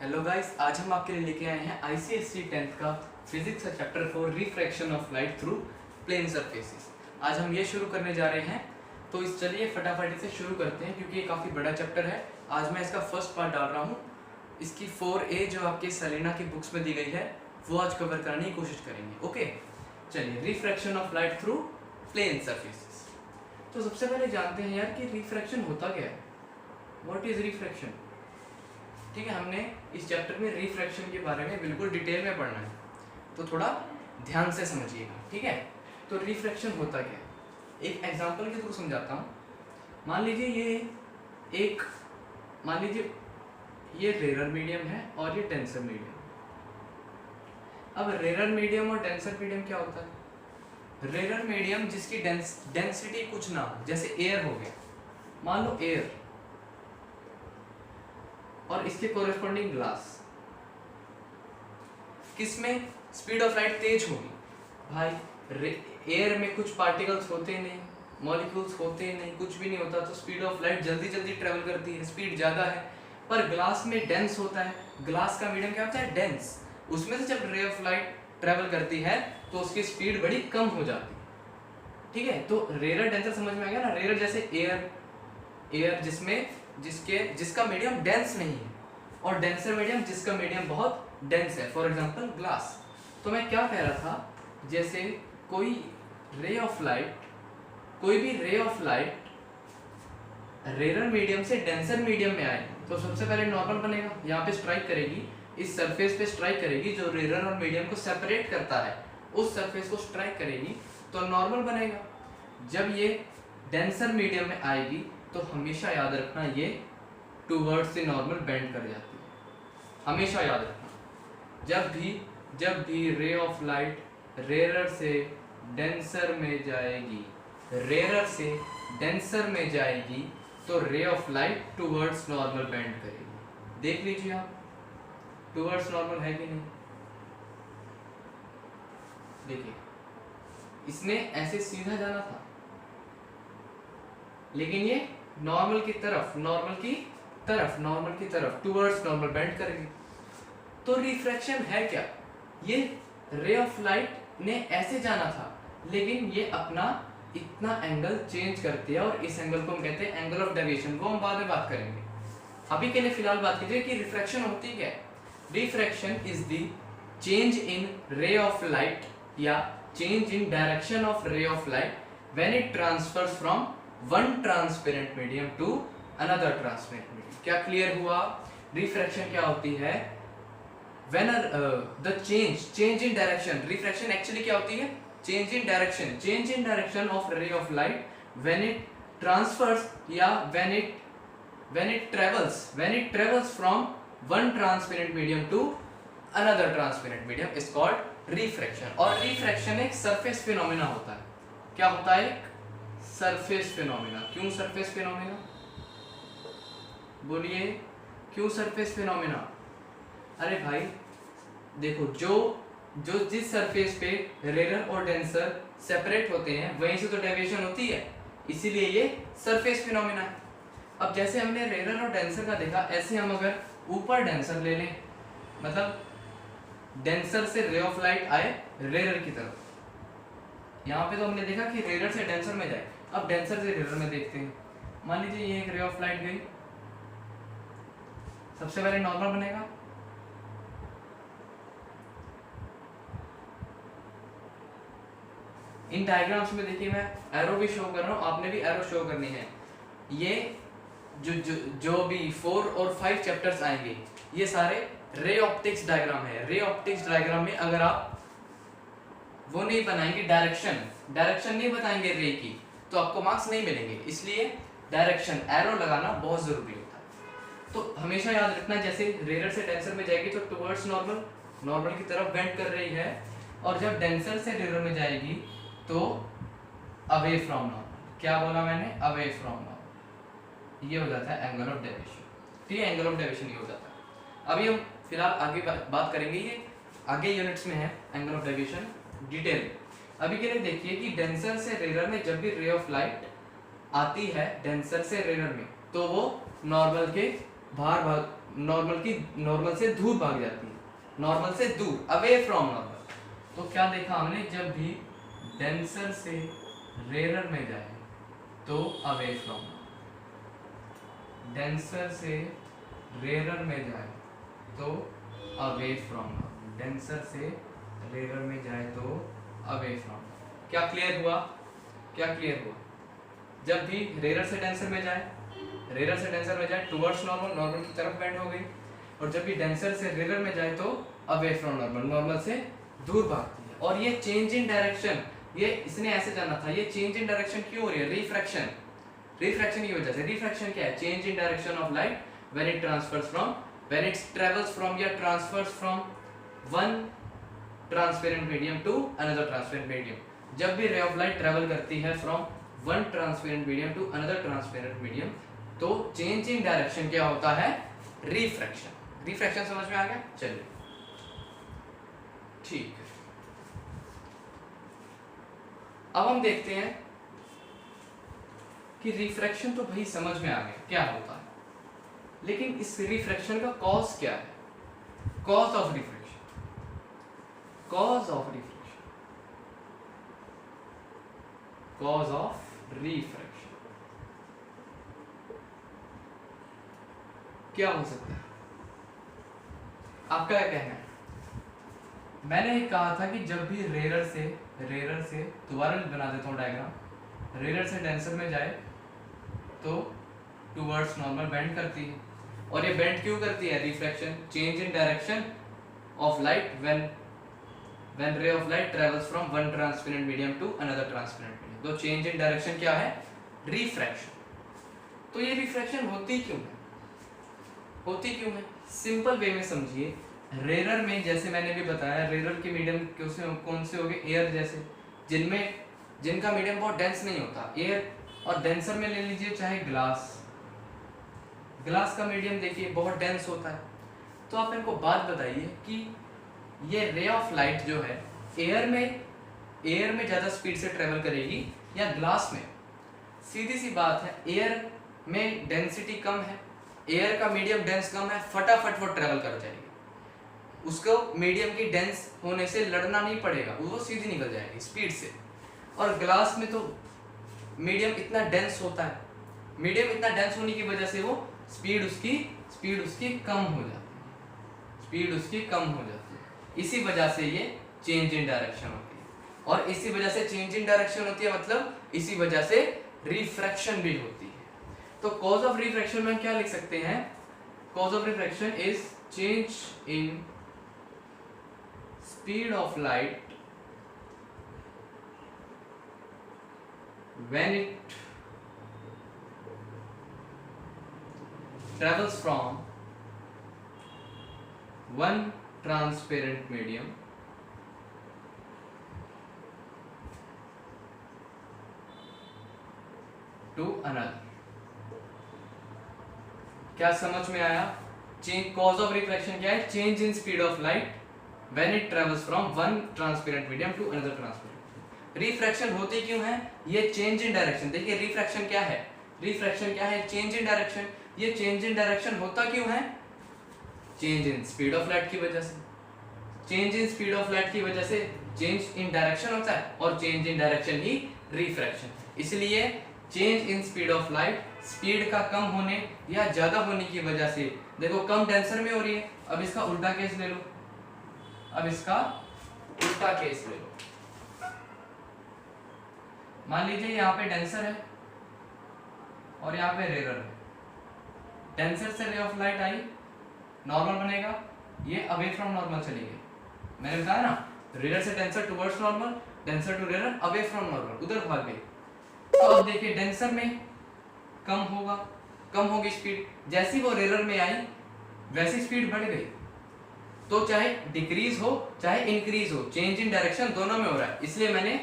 Hello guys, आज हम आपके लिए लेके आए हैं आईसीएसई 10th का फिजिक्स का chapter 4 refraction of light through plane surfaces. आज हम ये शुरू करने जा रहे हैं, तो इस चलिए फटाफट से शुरू करते हैं क्योंकि ये काफ़ी बड़ा चैप्टर है। आज मैं इसका फर्स्ट पार्ट डाल रहा हूँ। इसकी 4A जो आपके सेलेना की बुक्स में दी गई है वो आज कवर करने की कोशिश करेंगे। ओके, चलिए refraction of light through plane surfaces. तो सबसे पहले जानते हैं यार कि रिफ्रैक्शन होता क्या है। What is refraction? ठीक है, हमने इस चैप्टर में रिफ्रैक्शन के बारे में बिल्कुल डिटेल में पढ़ना है, तो थोड़ा ध्यान से समझिएगा। ठीक है, तो रिफ्रैक्शन होता क्या है, एक एग्जांपल के थ्रू समझाता हूँ। मान लीजिए ये रेरर मीडियम है और ये डेंसर मीडियम। अब रेरर मीडियम और डेंसर मीडियम क्या होता है? रेरर मीडियम जिसकी डेंसिटी कुछ ना हो, जैसे एयर हो गया, मान लो एयर, और इसके कोरेस्पॉन्डिंग ग्लास, किसमें स्पीड ऑफ लाइट तेज होगी भाई? एयर में कुछ पार्टिकल्स होते नहीं, मॉलिक्यूल्स होते नहीं, कुछ भी नहीं होता, तो स्पीड ऑफ लाइट जल्दी जल्दी ट्रेवल करती है, स्पीड ज़्यादा है। पर ग्लास में डेंस होता है, ग्लास का मीडियम क्या होता है? डेंस। उसमें से जब रे ऑफ लाइट ट्रेवल करती है तो उसकी स्पीड बड़ी कम हो जाती है। ठीक है, तो रेयर डेंसर समझ में आ गया ना। रेयर जैसे एयर जिसका मीडियम डेंस नहीं है, और डेंसर मीडियम जिसका मीडियम बहुत डेंस है, फॉर एग्जांपल ग्लास। तो मैं क्या कह रहा था, जैसे कोई भी ray of light rare medium से डेंसर मीडियम में आए तो सबसे पहले नॉर्मल बनेगा, यहाँ पे स्ट्राइक करेगी, इस सरफेस पे स्ट्राइक करेगी जो रेयर और मीडियम को सेपरेट करता है, उस सरफेस को स्ट्राइक करेगी तो नॉर्मल बनेगा। जब ये डेंसर मीडियम में आएगी तो हमेशा याद रखना ये टूवर्ड्स से नॉर्मल बेंड कर जाती है, हमेशा याद रखना। जब भी रे ऑफ लाइट रेयर से डेंसर में जाएगी तो रे of light towards normal bend करेगी। देख लीजिए आप, टूवर्ड्स नॉर्मल है कि नहीं। देखिए, इसने ऐसे सीधा जाना था, लेकिन ये नॉर्मल की तरफ टूवर्ड्स नॉर्मल बेंड करेगी। तो रिफ्रैक्शन है क्या? ये रे ऑफ लाइट ने ऐसे जाना था, लेकिन ये अपना इतना एंगल चेंज करती है, और इस एंगल को हम कहते हैं एंगल ऑफ डेविएशन। वो हम बाद में बात करेंगे, अभी के लिए फिलहाल बात कीजिए कि रिफ्रैक्शन होती क्या है। Refraction is the change in ray of light या change in direction of ray of light when it transfers from one transparent medium to another transparent medium. क्या क्लियर हुआ? रिफ्रैक्शन क्या होती है? when the change in direction, refraction actually क्या होती है? change in direction of ray of light when it transfers या when it travels from one transparent medium to another transparent medium is called refraction। और refraction एक surface phenomena होता है। क्या होता है? surface phenomena। क्यों surface phenomena? बोलिए, क्यों surface phenomena? अरे भाई देखो, जो जिस सरफेस पे रेयर और डेंसर सेपरेट होते हैं वहीं से तो डेविएशन होती है, इसीलिए ये सरफेस फिनोमेना है। अब जैसे हमने रेयर और डेंसर का देखा, ऐसे हम अगर ऊपर डेंसर ले लें, मतलब डेंसर से रे ऑफ लाइट आए रेयर की तरफ, यहाँ पे तो हमने देखा कि रेयर से डेंसर में जाए। अब डेंसर से रेयर में देखते हैं। मान लीजिए ये एक रे ऑफ लाइट गई, सबसे पहले नॉर्मल बनेगा, इन डायग्राम्स में देखिए मैं एरो भी शो कर रहा हूँ, आपने भी एरो शो करनी है। ये जो भी 4 और 5 चैप्टर्स आएंगे ये सारे रे ऑप्टिक्स डायग्राम है। रे ऑप्टिक्स डायग्राम में अगर आप वो नहीं बनाएंगे, डायरेक्शन नहीं बताएंगे रे की, तो आपको मार्क्स नहीं मिलेंगे। इसलिए डायरेक्शन एरो लगाना बहुत जरूरी होता है। तो हमेशा याद रखना, जैसे रेयर से डेंसर में जाएगी तो टुवर्ड्स नॉर्मल की तरफ बेंड कर रही है, और जब डेंसर से रेयर में जाएगी तो अवे फ्रॉम नॉर्मल। क्या बोला मैंने? Away from normal. ये हो जाता है एंगल ऑफ डेविएशन। ठीक है, एंगल ऑफ डेविएशन ये हो जाता है। अभी हम फिलहाल आगे बात करेंगे, ये आगे यूनिट्स में है एंगल ऑफ डेविएशन डिटेल। अभी के लिए देखिए कि डेंसर से रेयर में जब भी रे ऑफ लाइट आती है डेंसर से रेयर में, तो वो नॉर्मल के बाहर भाग, नॉर्मल से दूर भाग जाती है, नॉर्मल से दूर, अवे फ्रॉम नॉर्मल। तो क्या देखा हमने, जब भी डेंसर से रेरर में जाए तो अवे फ्रॉम, डेंसर से रेरर में जाए तो अवे फ्रॉम, डेंसर से रेरर में जाए तो अवे फ्रॉम। क्या क्लियर हुआ? क्या क्लियर हुआ? जब भी रेरर से डेंसर में जाए, रेरर से डेंसर में जाए टुवर्ड्स नॉर्मल, नॉर्मल की तरफ बेंड हो गई, और जब भी डेंसर से रेरर में जाए तो अवे फ्रॉम नॉर्मल, नॉर्मल से दूर भागती है। और ये चेंज इन डायरेक्शन, ये इसने ऐसे जाना था, ये चेंज इन डायरेक्शन क्यों हो रही है? रिफ्रैक्शन, रिफ्रैक्शन की वजह से। रिफ्रैक्शन क्या है? Change in direction of light when it transfers from, when it travels from या transfers from one transparent medium to another transparent medium. जब भी रे ऑफ लाइट ट्रेवल करती है from one transparent medium to another transparent medium, तो change in direction क्या होता है? Refraction. Refraction समझ में आ गया? चलिए ठीक है, अब हम देखते हैं कि रिफ्रैक्शन तो भाई समझ में आ गया क्या होता है, लेकिन इस रिफ्रैक्शन का कॉज क्या है? Cause of refraction, cause of refraction, cause of refraction क्या हो सकता है? आपका क्या कहना है? मैंने कहा था कि जब भी रेरर से दोबारा बना देता हूँ डायग्राम, रेरर से डेंसर में जाए तो टुवर्ड्स नॉर्मल बेंड करती है, और ये बेंड क्यों करती है? Refraction, change in direction of light when ray of light travels from one transparent medium to another transparent medium. तो चेंज इन डायरेक्शन क्या है? रिफ्रैक्शन। तो ये रिफ्रैक्शन होती क्यों है? होती क्यों है? सिंपल वे में समझिए, रेरर में जैसे मैंने भी बताया, रेरर के मीडियम कौन से हो गए? एयर जैसे, जिनका मीडियम बहुत डेंस नहीं होता, एयर। और डेंसर में ले लीजिए चाहे ग्लास, ग्लास का मीडियम देखिए बहुत डेंस होता है। तो आप इनको बात बताइए कि ये रे ऑफ लाइट जो है एयर में ज़्यादा स्पीड से ट्रेवल करेगी या ग्लास में? सीधी सी बात है, एयर में डेंसिटी कम है, एयर का मीडियम डेंस कम है, फटाफट वो ट्रेवल कर जाएगी, उसको मीडियम की डेंस होने से लड़ना नहीं पड़ेगा, वो सीधी निकल जाएगी स्पीड से। और ग्लास में तो मीडियम इतना डेंस होता है, मीडियम इतना डेंस होने की वजह से वो स्पीड उसकी कम हो जाती है, स्पीड उसकी कम हो जाती है। इसी वजह से ये चेंज इन डायरेक्शन होती है, और इसी वजह से चेंज इन डायरेक्शन होती है, मतलब इसी वजह से रिफ्रैक्शन भी होती है। तो कॉज ऑफ रिफ्रैक्शन में क्या लिख सकते हैं? Cause of refraction is change in speed of light when it travels from one transparent medium to another। क्या समझ में आया? कॉज ऑफ रिफ्रैक्शन क्या है? Change in speed of light when it travels from one transparent medium to another transparent. Refraction होती क्यों है? ये चेंज इन डायरेक्शन। देखिए रिफ्रैक्शन क्या है? रिफ्रैक्शन क्या है? Change in direction. ये चेंज इन डायरेक्शन होता क्यों है? Change in speed of light की वजह से। Change in speed of light की वजह से चेंज इन डायरेक्शन होता है, और change in direction he refraction. इसलिए change in speed of light, speed का कम होने या ज्यादा होने की वजह से, देखो कम डेंसर में हो रही है। अब इसका उल्टा केस ले लो, अब इसका उल्टा केस ले लो। मान लीजिए यहाँ पे डेंसर है और यहाँ पे रेरर है। डेंसर से रे ऑफ लाइट आई, नॉर्मल बनेगा, ये अवे फ्रॉम नॉर्मल चली गई। मैंने बताया ना, रेरर से denser towards normal, denser to rarer, away from normal, उधर भाग गई। तो अब देखिए डेंसर में कम होगी स्पीड, जैसी वो रेरर में आई वैसी स्पीड बढ़ गई। तो चाहे डिक्रीज हो चाहे इंक्रीज हो, चेंज इन डायरेक्शन दोनों में हो रहा है। इसलिए मैंने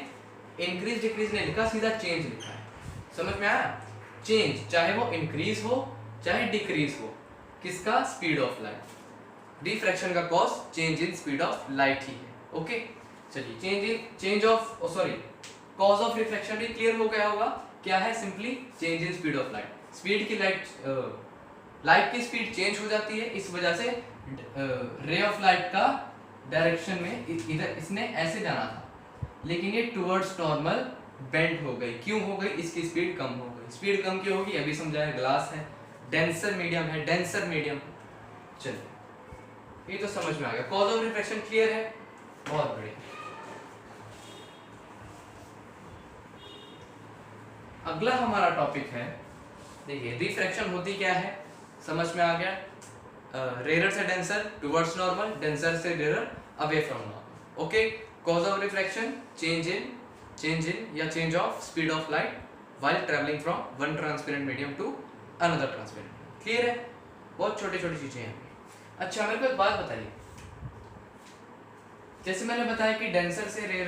इंक्रीज डिक्रीज नहीं लिखा, सीधा चेंज लिखा है। समझ में आया? चेंज, चाहे वो इंक्रीज हो चाहे डिक्रीज हो, किसका? Speed of light. रिफ्रैक्शन का cause change in speed of light ही है। ओके चलिए, कॉज ऑफ रिफ्रैक्शन भी क्लियर हो गया होगा। क्या है? Simply change in speed of light. Speed की लाइट लाइट की स्पीड चेंज हो जाती है, इस वजह से रे ऑफ लाइट का डायरेक्शन में इधर इसने ऐसे जाना था, लेकिन ये टुवर्ड्स नॉर्मल बेंड हो गई। क्यों हो गई? इसकी स्पीड कम हो गई। स्पीड कम क्यों होगी? अभी समझाया, ग्लास है, डेंसर मीडियम है, डेंसर मीडियम। चलिए, ये तो समझ में आ गया। कॉज ऑफ रिफ्रैक्शन क्लियर है? बहुत बढ़िया। अगला हमारा टॉपिक है, देखिए रिफ्रैक्शन होती क्या है, समझ में आ गया। रेयर से डेंसर टुवर्ड्स नॉर्मल, डेंसर से rare away from normal. Okay, cause of refraction change in या change of speed of light while travelling from one transparent medium to another transparent. Clear है? बहुत छोटी छोटी चीजें हैं। अच्छा, मेरे को एक बात बताइए, जैसे मैंने बताया कि डेंसर से रेयर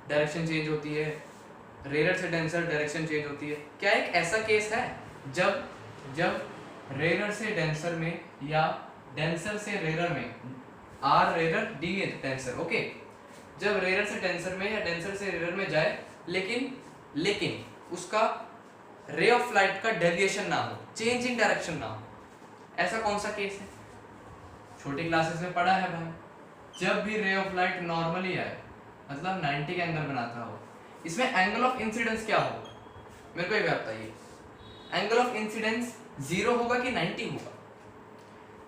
डायरेक्शन चेंज होती है, रेयर से डेंसर डायरेक्शन चेंज होती है। क्या एक ऐसा केस है जब रेयर से डेंसर में या डेंसर से रेयर में, or rare the denser, okay, जब रेयर से डेंसर में या डेंसर से रेयर में जाए, लेकिन उसका रे ऑफ लाइट का डेविएशन ना हो, चेंज इन डायरेक्शन ना हो, ऐसा कौन सा केस है? छोटी क्लासेस में पढ़ा है भाई, जब भी रे ऑफ लाइट नॉर्मली आए, मतलब 90 का एंगल बनाता हो, इसमें एंगल ऑफ इंसिडेंस क्या होगा? मेरे को ये बताइए, एंगल ऑफ इंसिडेंस 0 होगा कि 90 होगा?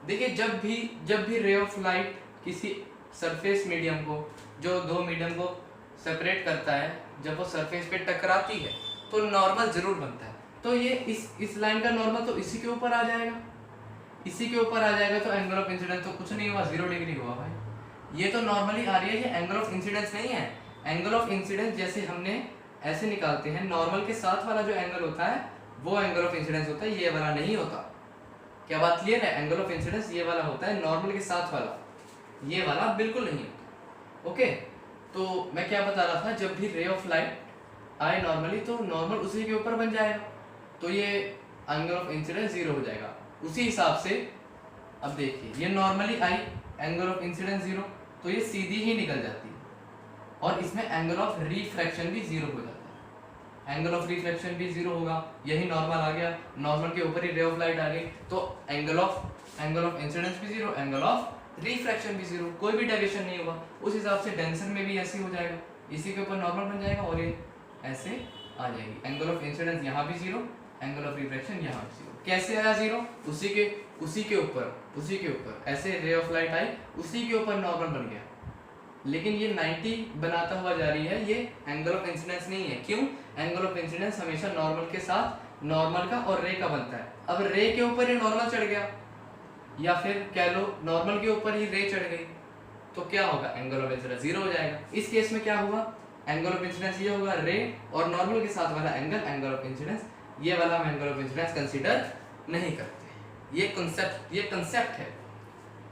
देखिए, जब भी रे ऑफ लाइट किसी सरफेस मीडियम को, जो दो मीडियम को सेपरेट करता है, जब वो सरफेस पे टकराती है तो नॉर्मल जरूर बनता है। तो ये इस लाइन का नॉर्मल तो इसी के ऊपर आ जाएगा, इसी के ऊपर आ जाएगा, तो एंगल ऑफ इंसिडेंस तो कुछ नहीं हुआ, 0 डिग्री हुआ भाई। ये तो नॉर्मली आ रही है, ये एंगल ऑफ इंसिडेंस नहीं है। एंगल ऑफ इंसिडेंस जैसे हमने ऐसे निकालते हैं, नॉर्मल के साथ वाला जो एंगल होता है वो एंगल ऑफ इंसिडेंस होता है, ये वाला नहीं होता। क्या बात क्लियर है? एंगल ऑफ इंसिडेंस ये वाला होता है, नॉर्मल के साथ वाला, ये वाला बिल्कुल नहीं होता। ओके, तो मैं क्या बता रहा था, जब भी रे ऑफ लाइट आए नॉर्मली, तो नॉर्मल उसी के ऊपर बन जाएगा, तो ये एंगल ऑफ इंसिडेंस 0 हो जाएगा। उसी हिसाब से अब देखिए, ये normally I, angle of incidence 0, तो ये सीधी ही निकल जाती है, और इसमें एंगल ऑफ रिफ्रैक्शन भी 0 हो जाता है। एंगल ऑफ रिफ्रैक्शन भी 0 होगा, यही नॉर्मल आ गया, नॉर्मल के ऊपर ही रे ऑफ लाइट आ गई, तो एंगल ऑफ इंसिडेंस भी 0, एंगल ऑफ रिफ्रैक्शन भी 0, कोई भी डेविएशन नहीं होगा। उस हिसाब से डेंसर में भी ऐसे हो जाएगा, इसी के ऊपर नॉर्मल बन जाएगा और ये ऐसे आ जाएगी। एंगल ऑफ इंसिडेंस यहाँ भी 0, एंगल ऑफ रिफ्रैक्शन यहाँ भी 0। कैसे आया 0? उसी के ऊपर ऐसे रे ऑफ लाइट आई, उसी के ऊपर नॉर्मल बन गया, लेकिन ये 90 बनाता हुआ जा रही है, ये एंगल ऑफ इंसिडेंस नहीं है। क्यों? एंगल ऑफ इंसिडेंस हमेशा नॉर्मल के साथ, नॉर्मल का और रे का बनता है। अब रे के ऊपर ही नॉर्मल चढ़ गया, या फिर कह लो नॉर्मल के ऊपर ही रे चढ़ गई, तो क्या होगा? एंगल ऑफ इंसिडेंस 0 हो जाएगा। इस केस में क्या होगा? एंगल ऑफ इंसिडेंस ये होगा, रे और नॉर्मल के साथ वाला एंगल ऑफ इंसिडेंस, ये वाला हम एंगल ऑफ इंसिडेंस कंसीडर नहीं करते। ये कंसेप्ट है,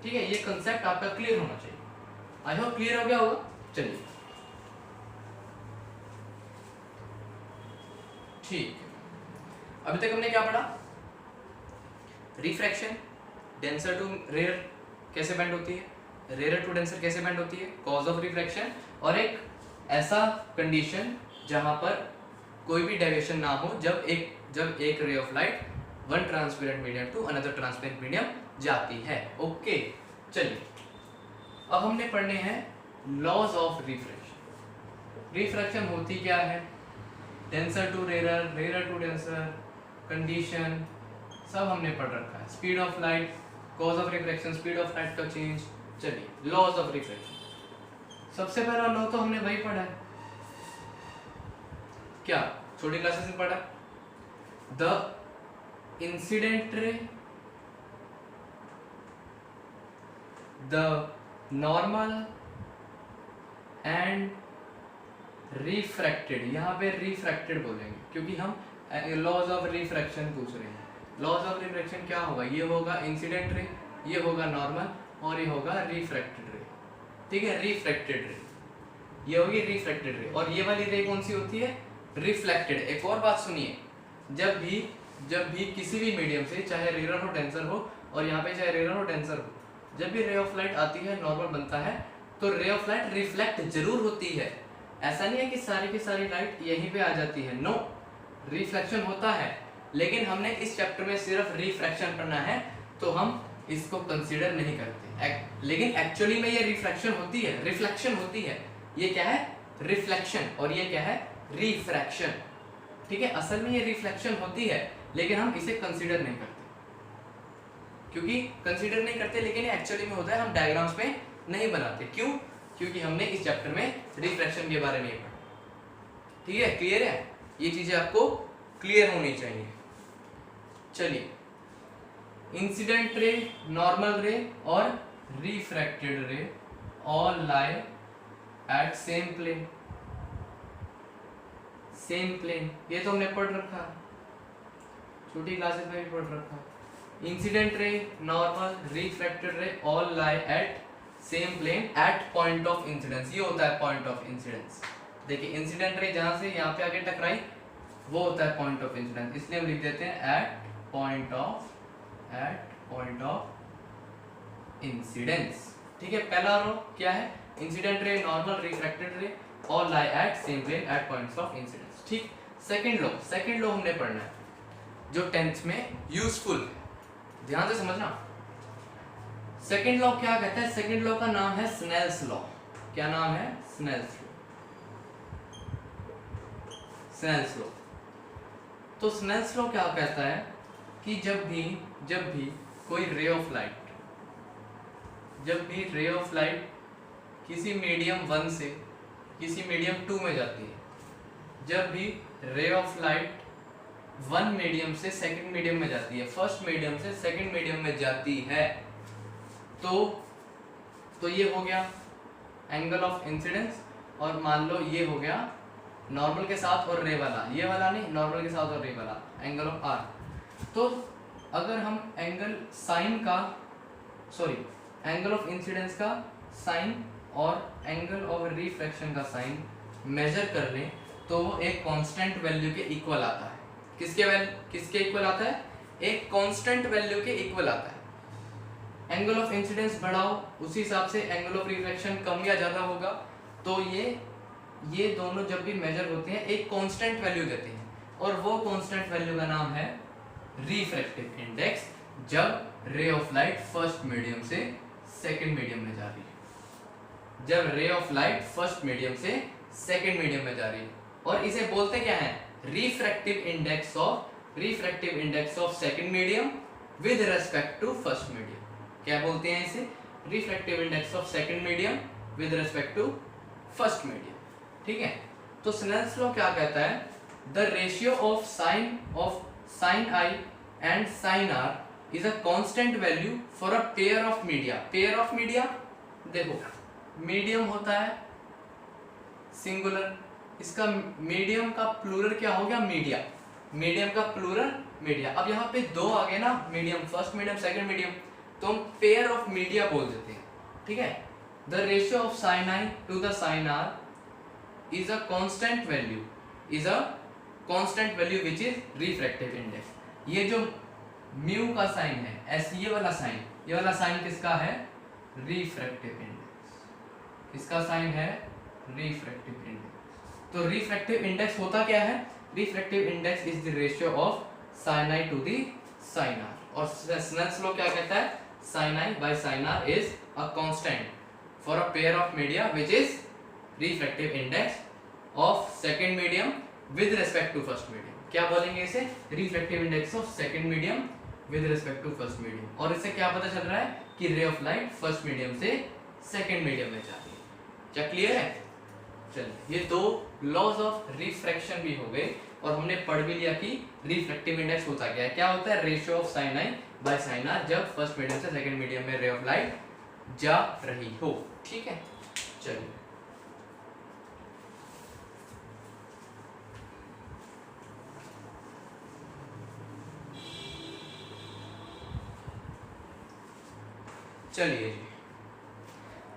ठीक है, ये कंसेप्ट आपका क्लियर होना चाहिए। आई होप क्लियर हो गया होगा। चलिए ठीक है, अभी तक हमने क्या पढ़ा? रिफ्रैक्शन, डेंसर टू रेयर कैसे बेंड होती है, रेयर टू डेंसर कैसे बेंड होती है, कॉज ऑफ रिफ्रैक्शन, और एक ऐसा कंडीशन जहां पर कोई भी डेविएशन ना हो, जब एक ray of light one transparent medium to another transparent medium जाती है। ओके, चलिए अब हमने पढ़ने हैं लॉज ऑफ रिफ्रैक्शन। रिफ्रैक्शन होती क्या है, denser to rare, rare to denser, condition सब हमने पढ़ रखा है। Speed of light, cause of refraction, speed of light का चेंज। चलिए लॉज ऑफ रिफ्रैक्शन, सबसे पहला लॉ तो हमने वही पढ़ा है, क्या छोटी क्लासेस में पढ़ा? The incident ray, the normal and refracted, यहाँ पे रिफ्रैक्टेड बोलेंगे क्योंकि हम लॉज ऑफ रिफ्रैक्शन पूछ रहे हैं। लॉज ऑफ रिफ्रैक्शन क्या होगा? ये होगा इंसिडेंट रे, ये होगा नॉर्मल, और ये होगा रिफ्रैक्टेड रे। ठीक है, रिफ्रैक्टेड रे, ये होगी रिफ्रैक्टेड रे, और ये वाली रे कौन सी होती है? रिफ्लेक्टेड। एक और बात सुनिए, जब भी किसी भी मीडियम से, चाहे रेयर हो डेंसर हो, और यहाँ पे चाहे रेयर हो डेंसर हो, जब भी रे ऑफ लाइट आती है, नॉर्मल बनता है, तो रे ऑफ लाइट रिफ्लेक्ट जरूर होती है। ऐसा नहीं है कि सारी की सारी लाइट यहीं पे आ जाती है, नो, रिफ्लेक्शन होता है, लेकिन हमने इस चैप्टर में सिर्फ रिफ्रैक्शन पढ़ना है तो हम इसको कंसीडर नहीं करते। लेकिन एक्चुअली में ये रिफ्रैक्शन होती है, रिफ्लेक्शन होती है। ये क्या है? रिफ्लेक्शन। और ये क्या है? रिफ्रैक्शन। ठीक है, असल में ये रिफ्लेक्शन होती है लेकिन हम इसे कंसीडर नहीं करते। क्योंकि कंसीडर नहीं करते लेकिन ये एक्चुअली में होता है, हम डायग्राम्स में नहीं बनाते। क्यों? क्योंकि हमने इस चैप्टर में रिफ्रैक्शन के बारे में पढ़ा। ठीक है, क्लियर है? ये चीजें आपको क्लियर होनी चाहिए। चलिए, इंसिडेंट रे, नॉर्मल रे और refracted ray all lie at same plane. Same plane, ये तो हमने पढ़ रखा, छोटी क्लासेस में भी पढ़ रखा। Incident ray, normal, refracted ray all lie at same plane at point of incidence. ये होता है पॉइंट ऑफ इंसिडेंस। देखिए, इंसिडेंट रे जहां से यहाँ पे आके टकराई वो होता है पॉइंट ऑफ इंसिडेंस, इसलिए हम लिख देते हैं एट पॉइंट ऑफ इंसिडेंस। ठीक है, पहला रो क्या है? Incident ray, normal, refracted ray all lie at same plane at points of incidence. ठीक, सेकंड लॉ हमने पढ़ना है जो 10th में यूजफुल है, ध्यान से समझना। सेकंड लॉ क्या कहता है? सेकंड लॉ का नाम है स्नेल्स लॉ। क्या नाम है? Snell's law. Snell's law. तो स्नेल्स लॉ क्या कहता है कि जब भी कोई रे ऑफ लाइट किसी मीडियम 1 से किसी मीडियम 2 में जाती है, जब भी रे ऑफ लाइट 1 मीडियम से सेकंड मीडियम में जाती है, फर्स्ट मीडियम से सेकंड मीडियम में जाती है, तो ये हो गया एंगल ऑफ इंसिडेंस। और मान लो ये हो गया नॉर्मल के साथ और रे वाला, ये वाला नहीं, नॉर्मल के साथ और रे वाला, एंगल ऑफ आर। तो अगर हम एंगल ऑफ इंसिडेंस का साइन और एंगल ऑफ रिफ्रैक्शन का साइन मेजर कर लें तो वो एक कांस्टेंट वैल्यू के इक्वल आता है। किसके इक्वल आता है? एक कांस्टेंट वैल्यू के इक्वल आता है। एंगल ऑफ इंसिडेंस बढ़ाओ, उसी हिसाब से एंगल ऑफ रिफ्रैक्शन कम या ज्यादा होगा। तो ये दोनों जब भी मेजर होते हैं एक कांस्टेंट वैल्यू देते हैं, और वो कांस्टेंट वैल्यू का नाम है रिफ्रैक्टिव इंडेक्स, जब ray of light first medium से सेकंड मीडियम में जा रही है। जब ray of light first medium से सेकंड मीडियम में जा रही है, और इसे बोलते क्या है? Refractive index of second medium with respect to first medium. क्या बोलते हैं इसे? Refractive index of second medium with respect to first medium. ठीक है, तो स्नेल्स लॉ क्या कहता है? The ratio of sine I and sine r is a constant value for a pair of media। Pair of media, देखो medium होता है singular, इसका मीडियम का प्लूरल क्या हो गया? मीडिया। मीडियम का प्लूरल मीडिया। अब यहाँ पे दो आ गए ना, medium, first medium, second medium, तो हम पेयर ऑफ मीडिया बोल देते हैं। ठीक है, the ratio of sine i to the sine r is a constant value which is refractive index. ये जो म्यू का साइन है, ऐसे ये वाला साइन किसका है? Refractive index. किसका साइन है? Refractive index. तो रिफ्रैक्टिव इंडेक्स होता क्या है? Refractive index is the ratio of sine i to the sine r. और स्नेल्स लॉ क्या कहता है? Sine i by sine r is a constant for a pair of media which is refractive index of second medium with respect टू first medium. क्या बोलेंगे इसे? Refractive index of second medium with respect टू first medium. और इससे क्या पता चल रहा है कि ray of light first medium से सेकंड मीडियम में जा रही है। क्या क्लियर है? चलिए, ये दो लॉज ऑफ रिफ्रैक्शन भी हो गए, और हमने पढ़ भी लिया कि रिफ्रैक्टिव इंडेक्स होता क्या है। क्या होता है? Ratio of sine i by sine r, जब फर्स्ट मीडियम से सेकंड मीडियम में रे ऑफ लाइट जा रही हो। ठीक है, चलिए जी,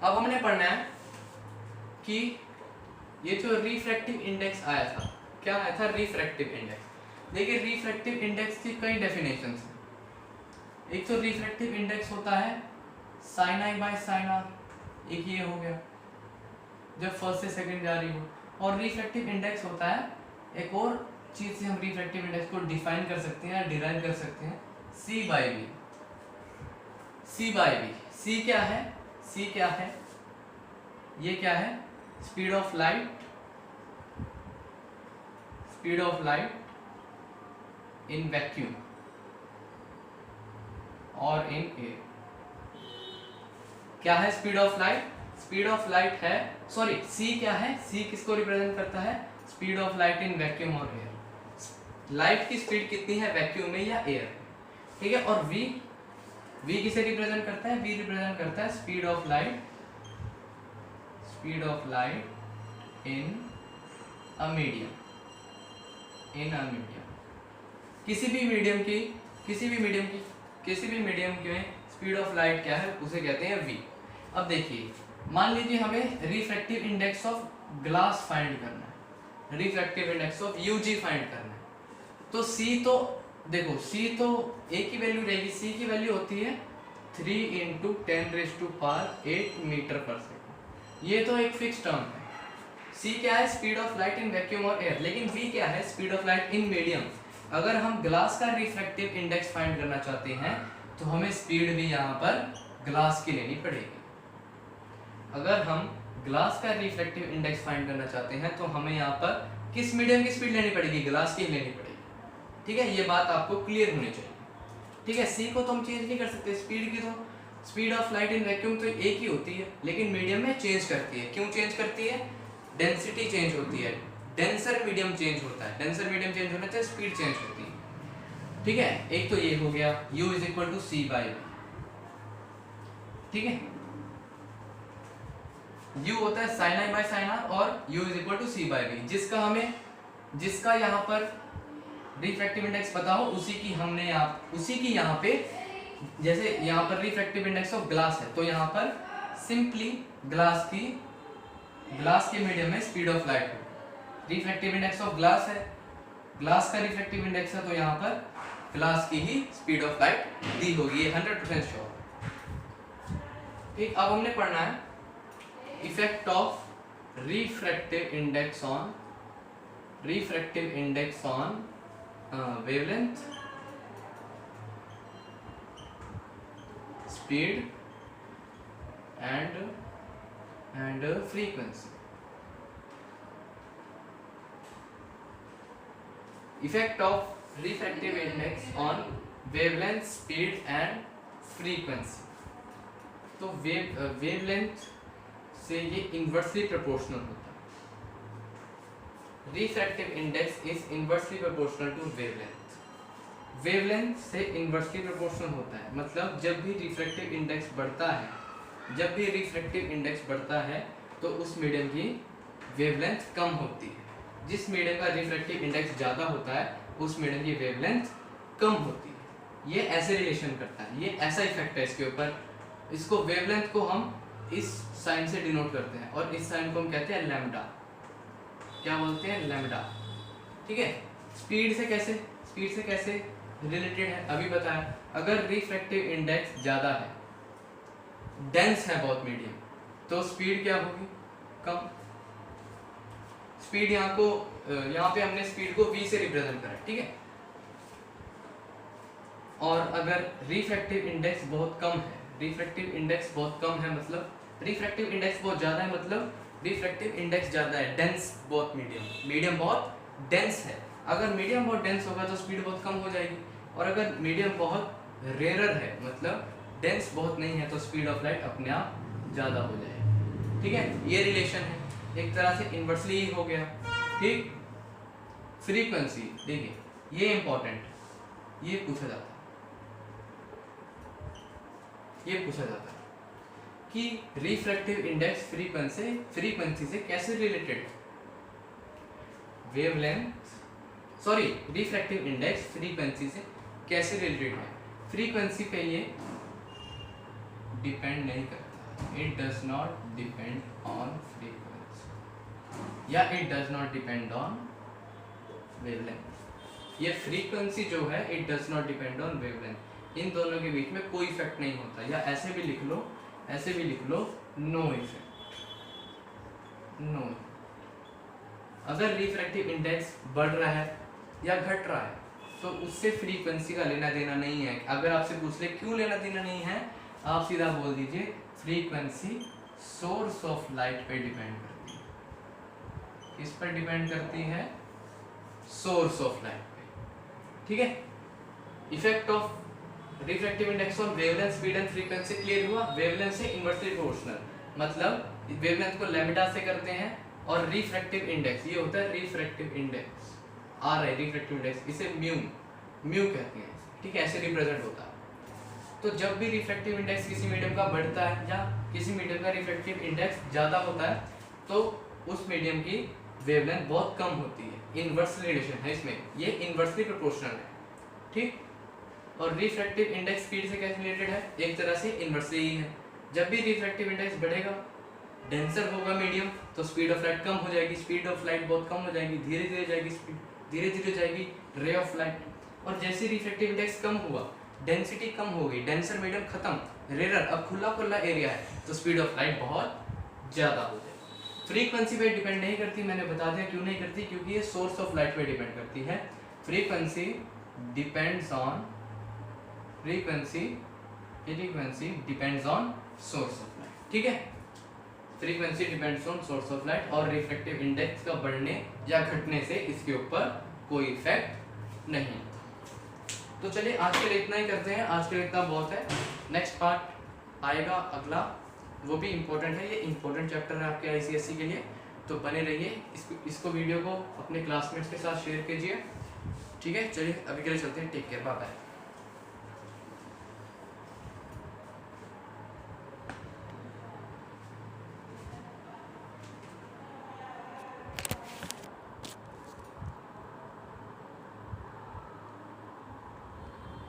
अब हमने पढ़ना है कि ये जो रिफ्रैक्टिव इंडेक्स आया था, क्या आया था? Refractive index. देखिए, रिफ्रैक्टिव इंडेक्स की कई डेफिनेशंस हैं। एक तो रिफ्रैक्टिव इंडेक्स होता है sine i by sine r, एक ये हो गया जब फर्स्ट से सेकंड जा रही हो। और रिफ्रैक्टिव इंडेक्स होता है एक और चीज से हम रिफ्रैक्टिव इंडेक्स को डिफाइन कर सकते हैं या डिराइव कर सकते हैं, C by v. C by v, C क्या है? C क्या है? ये क्या है? Speed of light, speed of light in vacuum और इन एयर। क्या है speed of light? Speed of light है, सॉरी C क्या है? C किसको रिप्रेजेंट करता है? Speed of light in vacuum और एयर। लाइट की स्पीड कितनी है वैक्यूम में या एयर में, ठीक है। और V किसे रिप्रेजेंट करता है? V रिप्रेजेंट करता है speed of light, speed of light in a medium, in a medium. किसी भी मीडियम में स्पीड ऑफ लाइट क्या है? उसे कहते हैं V। अब देखिए, मान लीजिए हमें refractive index of glass find करना है, refractive index of UG find करना है, तो C तो देखो, C तो एक ही वैल्यू रहेगी। C की वैल्यू होती है 3 × 10⁸ मीटर पर सेकेंड। ये तो एक फिक्स टर्म है। C क्या है? Speed of light in vacuum और एयर। लेकिन V क्या है? Speed of light in medium. अगर हम ग्लास का रिफ्रैक्टिव इंडेक्स फाइंड करना चाहते हैं तो हमें स्पीड भी यहाँ पर ग्लास की लेनी पड़ेगी। अगर हम ग्लास का रिफ्रैक्टिव इंडेक्स फाइंड करना चाहते हैं तो हमें यहाँ पर किस मीडियम की स्पीड लेनी पड़ेगी? ग्लास की लेनी पड़ेगी, ठीक है। ये बात आपको क्लियर होनी चाहिए, ठीक है। C को तो हम चेंज नहीं कर सकते, स्पीड की तो speed of light in vacuum तो एक ही होती है, लेकिन मीडियम में चेंज करती है। क्यों चेंज करती है? डेंसिटी चेंज होती है, डेंसर मीडियम चेंज होता है। डेंसर मीडियम चेंज होने से स्पीड चेंज होती है, ठीक है। एक तो ये हो गया U = C बाई V, ठीक है। U होता है sin I by sin R और U = C बाई V। जिसका यहाँ पर रिफ्रैक्टिव इंडेक्स पता हो, उसी की यहाँ पे, जैसे यहाँ पर रिफ्रैक्टिव इंडेक्स ऑफ ग्लास है तो यहाँ पर सिंपली ग्लास के मीडियम में स्पीड ऑफ लाइट हो। रिफ्रैक्टिव इंडेक्स ऑफ ग्लास है, ग्लास का रिफ्रैक्टिव इंडेक्स है, तो यहाँ पर ग्लास की ही स्पीड ऑफ लाइट दी होगी, ये 100% श्योर। ठीक, अब हमने पढ़ना है effect of refractive index on wavelength, speed and frequency. Effect of refractive index on wavelength, speed and frequency. तो वेवलेंथ से ये इन्वर्सली प्रोपोर्शनल होता है। Refractive index is inversely proportional to wavelength. Wavelength से इन्वर्सली प्रोपोर्शनल होता है, मतलब जब भी रिफ्रैक्टिव इंडेक्स बढ़ता है तो उस मीडियम की वेवलेंथ कम होती है। जिस मीडियम का रिफ्रैक्टिव इंडेक्स ज़्यादा होता है उस मीडियम की वेवलेंथ कम होती है। ये ऐसे रिलेशन करता है, ये ऐसा इफेक्ट है इसके ऊपर। इसको वेवलेंथ को हम इस साइन से डिनोट करते हैं और इस साइन को हम कहते हैं लैम्डा। क्या बोलते हैं? लैम्डा, ठीक है। स्पीड से कैसे रिलेटेड है अभी बताया। अगर रिफ्रैक्टिव इंडेक्स ज़्यादा है, डेंस है बहुत मीडियम, तो स्पीड क्या होगी? कम। स्पीड यहाँ पे हमने स्पीड को v से रिप्रेजेंट करा, ठीक है। और अगर रिफ्रैक्टिव इंडेक्स बहुत कम है, मतलब रिफ्रैक्टिव इंडेक्स बहुत ज़्यादा है, मतलब रिफ्रैक्टिव इंडेक्स ज़्यादा है, डेंस बहुत मीडियम बहुत डेंस है। अगर मीडियम बहुत डेंस होगा तो स्पीड बहुत कम हो जाएगी, और अगर मीडियम बहुत रेयर है, मतलब डेंस बहुत नहीं है, तो स्पीड ऑफ लाइट अपने आप ज़्यादा हो जाएगी, ठीक है। ये रिलेशन है, एक तरह से इन्वर्सली ही हो गया, ठीक। फ्रीक्वेंसी देखिए, ये इंपॉर्टेंट, ये पूछा जाता है कि रिफ्रैक्टिव इंडेक्स फ्रीक्वेंसी से कैसे रिलेटेड है। रिफ्रैक्टिव इंडेक्स फ्रीक्वेंसी से कैसे रिलेटेड है। फ्रीक्वेंसी पे ये डिपेंड नहीं करता, it does not depend on frequency या it does not depend on wavelength. ये फ्रीक्वेंसी जो है it does not depend on wavelength, इन दोनों के बीच में कोई इफेक्ट नहीं होता। या ऐसे भी लिख लो नो इफेक्ट, नो। अगर रिफ्रैक्टिव इंडेक्स बढ़ रहा है या घट रहा है, तो उससे फ्रीक्वेंसी का लेना देना नहीं है। अगर आपसे पूछ ले क्यों लेना देना नहीं है, आप सीधा बोल दीजिए फ्रीक्वेंसी सोर्स ऑफ लाइट पे डिपेंड करती है। किस पर डिपेंड करती है? सोर्स ऑफ लाइट पे। ठीक है। Effect of refractive index on wavelength, speed and frequency clear हुआ। वेवलेंथ से इनवर्सली प्रोपोर्शनल, मतलब वेवलेंथ को लैम्ब्डा से करते हैं, और रिफ्रैक्टिव इंडेक्स ये होता है रिफ्रैक्टिव इंडेक्स, आ रहा है रिफ्रैक्टिव इंडेक्स, इसे म्यू कहते हैं। ठीक है, ऐसे रिप्रेजेंट होता है। तो जब भी रिफ्रैक्टिव इंडेक्स किसी मीडियम का बढ़ता है या किसी मीडियम का रिफ्रैक्टिव इंडेक्स ज़्यादा होता है, तो उस मीडियम की वेवलेंथ बहुत कम होती है। इनवर्स रिलेशन है इसमें, ये इनवर्सली प्रोपोर्शनल है। ठीक। और रिफ्रैक्टिव इंडेक्स स्पीड से कैसे रिलेटेड है? एक तरह से इनवर्सली ही है। जब भी रिफ्रैक्टिव इंडेक्स बढ़ेगा, डेंसर होगा मीडियम, तो स्पीड ऑफ लाइट कम हो जाएगी, स्पीड ऑफ लाइट बहुत कम हो जाएगी, धीरे धीरे जाएगी स्पीड, धीरे धीरे जाएगी रे ऑफ लाइट। और जैसे रिफ्रैक्टिव इंडेक्स कम हुआ, डेंसिटी कम हो गई, डेंसर मीडियम खत्म, रेयर अब खुला खुला एरिया है, तो स्पीड ऑफ लाइट बहुत ज़्यादा हो जाएगी। फ्रीक्वेंसी पे डिपेंड नहीं करती, मैंने बता दिया क्यों नहीं करती, क्योंकि ये सोर्स ऑफ लाइट पे डिपेंड करती है। Frequency depends on frequency depends on source of light. ठीक है, frequency depends on source of light, और रिफ्रैक्टिव इंडेक्स का बढ़ने या घटने से इसके ऊपर कोई इफेक्ट नहीं। तो चलिए आज के लिए इतना ही करते हैं, आज के लिए इतना बहुत है। नेक्स्ट पार्ट आएगा अगला, वो भी इम्पोर्टेंट है, ये इम्पोर्टेंट चैप्टर है आपके आईसीएसई के लिए, तो बने रहिए। इसको वीडियो को अपने क्लासमेट्स के साथ शेयर कीजिए। ठीक है, चलिए अभी के लिए चलते हैं, टेक केयर, बाय बाय।